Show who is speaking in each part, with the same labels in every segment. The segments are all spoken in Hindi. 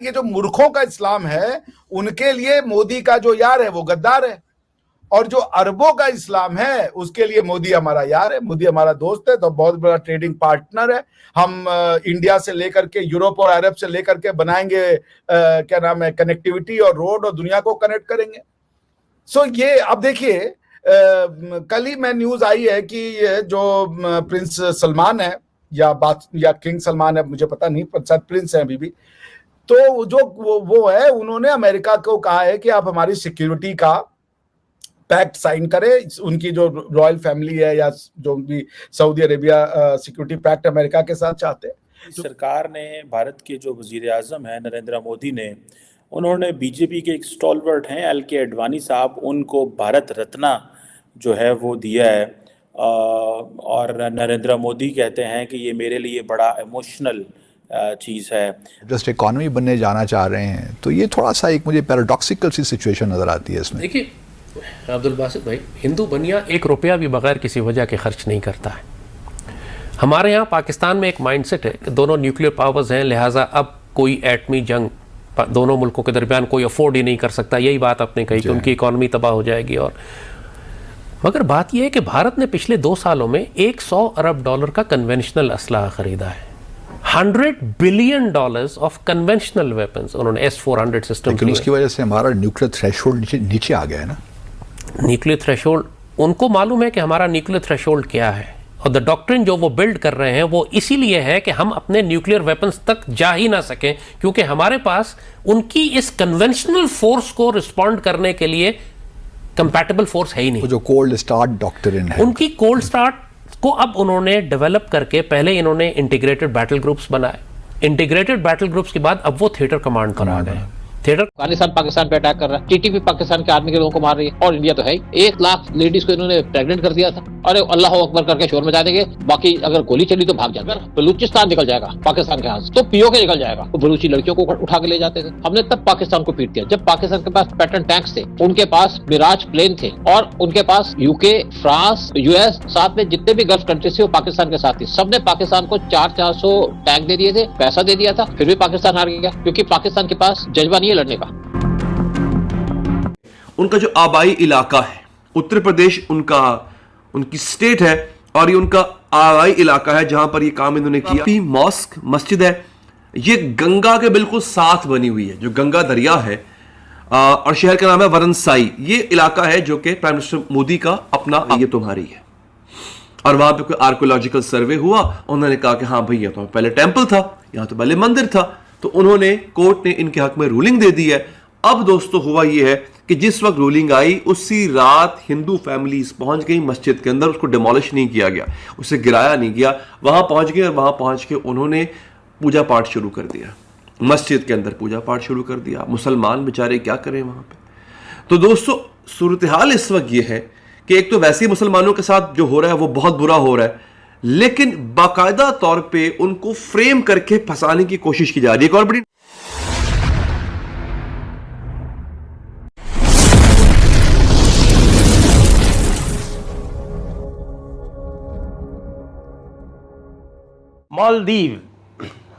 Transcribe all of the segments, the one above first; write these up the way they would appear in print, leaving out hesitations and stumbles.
Speaker 1: ये जो मूर्खों का इस्लाम है, उनके लिए मोदी का जो यार है वो गद्दार है, और जो अरबों का इस्लाम है उसके लिए मोदी हमारा यार है, मोदी हमारा दोस्त है, तो बहुत बड़ा ट्रेडिंग पार्टनर है। हम इंडिया से लेकर के यूरोप और अरब से लेकर के बनाएंगे क्या नाम है कनेक्टिविटी और रोड, और दुनिया को कनेक्ट करेंगे। सो ये अब देखिए, कल ही मैं न्यूज आई है कि ये जो प्रिंस सलमान है या किंग सलमान है मुझे पता नहीं, पर शायद प्रिंस है अभी भी, तो जो वो है, उन्होंने अमेरिका को कहा है कि आप हमारी सिक्योरिटी का पैक्ट साइन करें। उनकी जो रॉयल फैमिली है या जो भी Saudi Arabia security pact America के साथ चाहते हैं।
Speaker 2: सरकार ने, भारत के जो वजीर आजम है नरेंद्र मोदी ने, उन्होंने बीजेपी के एक स्टॉलवर्ट हैं LK अडवाणी साहब, उनको भारत रत्न जो है वो दिया है। और नरेंद्र मोदी कहते हैं कि ये मेरे लिए बड़ा इमोशनल चीज़ है।
Speaker 3: जस्ट इकॉनमी बनने जाना चाह रहे हैं, तो ये थोड़ा सा एक मुझे पैराडॉक्सिकल सी सिचुएशन नज़र आती है इसमें।
Speaker 4: देखिए अब्दुल बासित भाई, हिंदू बनिया 1 रुपया भी बगैर किसी वजह के खर्च नहीं करता है। हमारे यहाँ पाकिस्तान में एक माइंडसेट है कि दोनों न्यूक्लियर पावर्स हैं, लिहाजा अब कोई एटमी जंग दोनों मुल्कों के दरमियान कोई अफोर्ड ही नहीं कर सकता। यही बात आपने कही कि उनकी इकॉनमी तबाह हो जाएगी। और मगर बात यह है कि भारत ने पिछले 2 सालों में $100 अरब का कन्वेंशनल असलहा खरीदा है। $100 बिलियन ऑफ कन्वेंशनल वेपन्स उन्होंने S-400 सिस्टम।
Speaker 3: लेकिन उसकी वजह से हमारा न्यूक्लियर थ्रेशोल्ड नीचे आ गया है ना।
Speaker 4: न्यूक्लियर थ्रेशोल्ड, उनको मालूम है कि हमारा न्यूक्लियर थ्रेशोल्ड क्या है, और द डॉक्ट्रिन जो वो बिल्ड कर रहे हैं वो इसीलिए है कि हम अपने न्यूक्लियर वेपन्स तक जा ही ना सकें, क्योंकि हमारे पास उनकी इस कन्वेंशनल फोर्स को रिस्पॉन्ड करने के लिए कंपैटिबल फोर्स है ही नहीं।
Speaker 3: जो कोल्ड स्टार्ट डॉक्ट्रिन है,
Speaker 4: उनकी कोल्ड स्टार्ट को अब उन्होंने डेवलप करके, पहले इन्होंने इंटीग्रेटेड बैटल ग्रुप्स बनाए, इंटीग्रेटेड बैटल ग्रुप्स के बाद अब वो थिएटर कमांड पर आ गए।
Speaker 5: अफगानिस्तान पाकिस्तान पे अटैक कर रहा है, TTP पाकिस्तान के आर्मी के लोगों को मार रही है, और इंडिया तो है 1 लाख लेडीज को इन्होंने प्रेग्नेंट कर दिया था। अरे अल्लाह अकबर करके शोर मचा देंगे, बाकी अगर गोली चली तो भाग जाएगा। बलूचिस्तान निकल जाएगा पाकिस्तान के हाथ से, तो POK निकल जाएगा। तो बलूची लड़कियों को उठा के ले जाते थे। हमने तब पाकिस्तान को पीट दिया जब पाकिस्तान के पास पैटर्न टैंक्स थे, उनके पास मिराज प्लेन थे, और उनके पास UK, फ्रांस, US, साथ में जितने भी गल्फ कंट्रीज थे वो पाकिस्तान के साथ थी। सबने पाकिस्तान को 400 टैंक दे दिए थे, पैसा दे दिया था, फिर भी पाकिस्तान हार गया, क्योंकि पाकिस्तान के पास जज्बा नहीं है लड़ने का।
Speaker 6: उनका जो आबाई इलाका है, उत्तर प्रदेश उनकी स्टेट है, और ये उनका आबाई इलाका है जहां पर ये काम इन्होंने किया। मॉस्क मस्जिद है, ये गंगा के बिल्कुल साथ बनी हुई है, जो गंगा दरिया है, और शहर का नाम है वरनसाई। ये इलाका है जो कि प्राइम मिनिस्टर मोदी का अपना, ये तुम्हारी है। और वहां पे कोई आर्कोलॉजिकल सर्वे हुआ, उन्होंने कहा कि हाँ भैया तो पहले टेंपल था, यहां तो पहले मंदिर था, तो उन्होंने, कोर्ट ने इनके हक में रूलिंग दे दी है। अब दोस्तों हुआ यह है कि जिस वक्त रूलिंग आई उसी रात हिंदू फैमिलीज पहुंच गई मस्जिद के अंदर, उसको डिमोलिश नहीं किया गया, उसे गिराया नहीं गया, वहां पहुंच गए, और वहां पहुंच के उन्होंने पूजा पाठ शुरू कर दिया, मस्जिद के अंदर पूजा पाठ शुरू कर दिया। मुसलमान बेचारे क्या करें वहां पे। तो दोस्तों सूरत हाल इस वक्त यह है कि एक तो वैसे ही मुसलमानों के साथ जो हो रहा है वो बहुत बुरा हो रहा है, लेकिन बाकायदा तौर पर उनको फ्रेम करके फंसाने की कोशिश की जा रही है। एक और बड़ी
Speaker 7: मालदीव,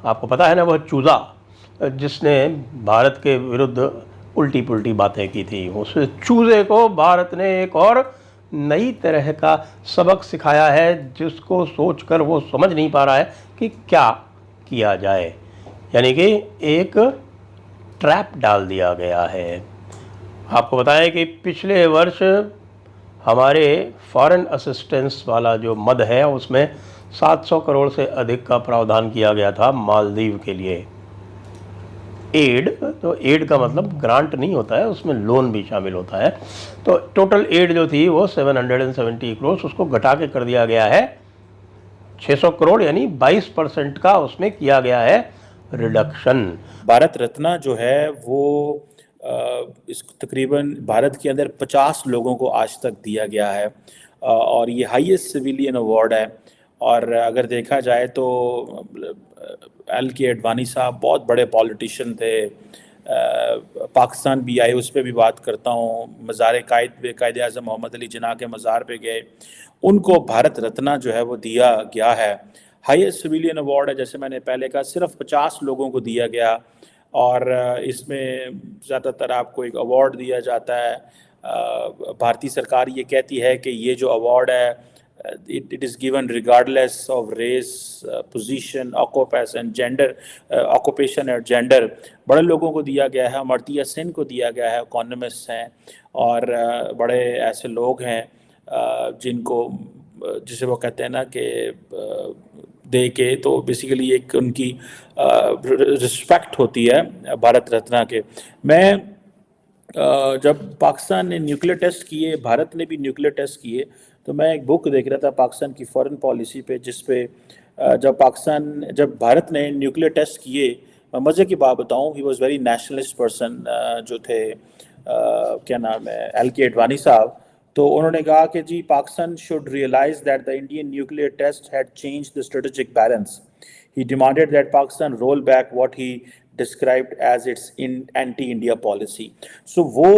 Speaker 7: आपको पता है ना, वह चूजा जिसने भारत के विरुद्ध उल्टी पुल्टी बातें की थी, उस चूजे को भारत ने एक और नई तरह का सबक सिखाया है, जिसको सोचकर वो समझ नहीं पा रहा है कि क्या किया जाए। यानी कि एक ट्रैप डाल दिया गया है। आपको बताएं कि पिछले वर्ष हमारे फॉरेन असिस्टेंस वाला जो मद है उसमें 700 करोड़ से अधिक का प्रावधान किया गया था मालदीव के लिए। एड, तो एड का मतलब ग्रांट नहीं होता है, उसमें लोन भी शामिल होता है। तो टोटल एड जो थी वो 770 करोड़, उसको घटा के कर दिया गया है 600 करोड़, यानी 22% का उसमें किया गया है रिडक्शन।
Speaker 2: भारत रत्न जो है वो इस तकरीबन भारत के अंदर 50 लोगों को आज तक दिया गया है, और ये हाईएस्ट सिविलियन अवार्ड है। और अगर देखा जाए तो LK अडवाणी साहब बहुत बड़े पॉलिटिशियन थे, पाकिस्तान भी आए, उस पर भी बात करता हूँ। मज़ार कायद आज़म मोहम्मद अली जिन्ना के मज़ार पे गए, उनको भारत रत्न जो है वो दिया गया है। हाईएस्ट सिविलियन अवार्ड है, जैसे मैंने पहले कहा, सिर्फ 50 लोगों को दिया गया। और इसमें ज़्यादातर आपको एक अवार्ड दिया जाता है। भारतीय सरकार ये कहती है कि ये जो अवार्ड है it is given regardless of race, position, occupation, gender, occupation और gender। बड़े लोगों को दिया गया है, अमर्त्य सेन को दिया गया है, इकोनॉमिस्ट हैं और बड़े ऐसे लोग हैं जिनको जिसे वो कहते हैं ना कि दे के तो बेसिकली एक उनकी रिस्पेक्ट होती है भारत रत्न के। मैं जब पाकिस्तान ने न्यूक्लियर टेस्ट किए, भारत ने भी न्यूक्लियर टेस्ट किए, तो मैं एक बुक देख रहा था पाकिस्तान की फॉरेन पॉलिसी पे, जिस पे जब भारत ने न्यूक्लियर टेस्ट किए, मज़े की बात बताऊं, he was very nationalist person जो थे, क्या नाम है, LK अडवाणी साहब। तो उन्होंने कहा कि जी Pakistan should realise that the Indian nuclear test had changed the strategic balance. He demanded that Pakistan roll back what he described as its anti India policy. सो वो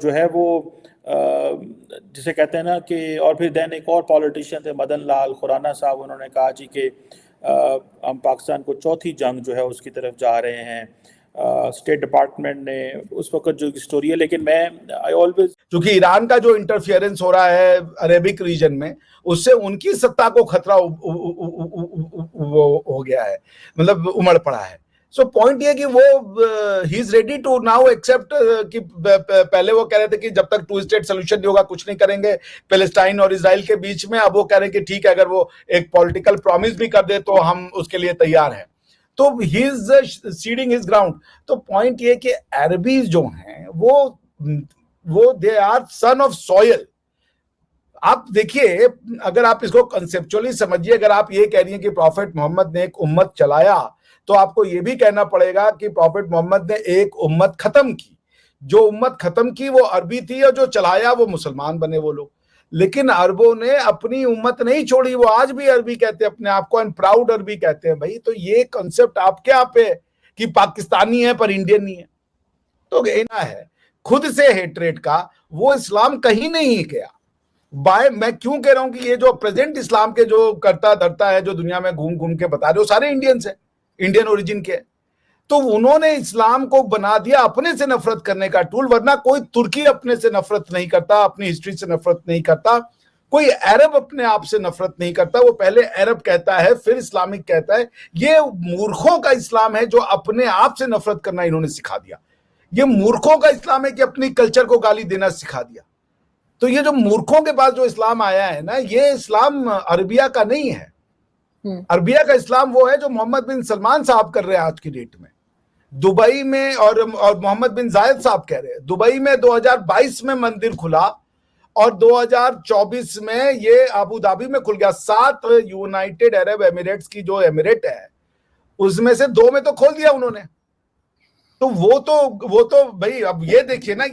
Speaker 2: जो है वो जिसे कहते हैं ना कि, और फिर देन एक और पॉलिटिशियन थे मदन लाल खुराना साहब, उन्होंने कहा जी कि हम पाकिस्तान को चौथी जंग जो है उसकी तरफ जा रहे हैं। स्टेट डिपार्टमेंट ने उस वक्त जो स्टोरी है, लेकिन मैं आई ऑलवेज,
Speaker 1: क्योंकि ईरान का जो इंटरफियरेंस हो रहा है अरेबिक रीजन में, उससे उनकी सत्ता को खतरा हो गया है, मतलब उमड़ पड़ा है। सो पॉइंट ये कि वो he is ready to now accept कि पहले वो कह रहे थे कि जब तक 2 स्टेट सोल्यूशन नहीं होगा कुछ नहीं करेंगे पैलेस्टाइन और इजराइल के बीच में। अब वो कह रहे हैं कि ठीक है, अगर वो एक पॉलिटिकल प्रॉमिस भी कर दे तो हम उसके लिए तैयार हैं। तो he is ceding his ground. तो पॉइंट ये कि अरबीज जो हैं वो they are son of soil. आप देखिए, अगर आप इसको कंसेप्चुअली समझिए, अगर आप ये कह रही हैं कि प्रॉफिट मोहम्मद ने एक उम्मत चलाया, तो आपको ये भी कहना पड़ेगा कि प्रॉफिट मोहम्मद ने एक उम्मत खत्म की। जो उम्मत खत्म की वो अरबी थी, और जो चलाया वो मुसलमान बने वो लोग। लेकिन अरबों ने अपनी उम्मत नहीं छोड़ी, वो आज भी अरबी कहते हैं अपने आप को, एंड प्राउड अरबी कहते हैं भाई। तो ये कॉन्सेप्ट आपके आप है कि पाकिस्तानी है पर इंडियन नहीं है, तो कहना है खुद से हेट्रेड का, वो इस्लाम कहीं नहीं गया। मैं क्यों कह रहा हूं कि ये जो प्रेजेंट इस्लाम के जो करता धरता है, जो दुनिया में घूम घूम के बता रहे हो, सारे इंडियंस है, इंडियन ओरिजिन के। तो उन्होंने इस्लाम को बना दिया अपने से नफरत करने का टूल। वरना कोई तुर्की अपने से नफरत नहीं करता, अपनी हिस्ट्री से नफरत नहीं करता, कोई अरब अपने आप से नफरत नहीं करता। वो पहले अरब कहता है, फिर इस्लामिक कहता है। ये मूर्खों का इस्लाम है जो अपने आप से नफरत करना इन्होंने सिखा दिया। ये मूर्खों का इस्लाम है कि अपनी कल्चर को गाली देना सिखा दिया। तो ये जो मूर्खों के पास जो इस्लाम आया है ना, ये इस्लाम अरबिया का नहीं है। अरबिया का इस्लाम वो है जो मोहम्मद बिन सलमान साहब कर रहे हैं आज की डेट में दुबई में, और मोहम्मद बिन जायद साहब कह रहे हैं। दुबई में 2022 में मंदिर खुला और 2024 में ये अबू धाबी में खुल गया। 7 यूनाइटेड अरब एमिरेट्स की जो एमिरेट है उसमें से 2 में तो खोल दिया उन्होंने। तो वो तो भाई अब ये देखिए ना,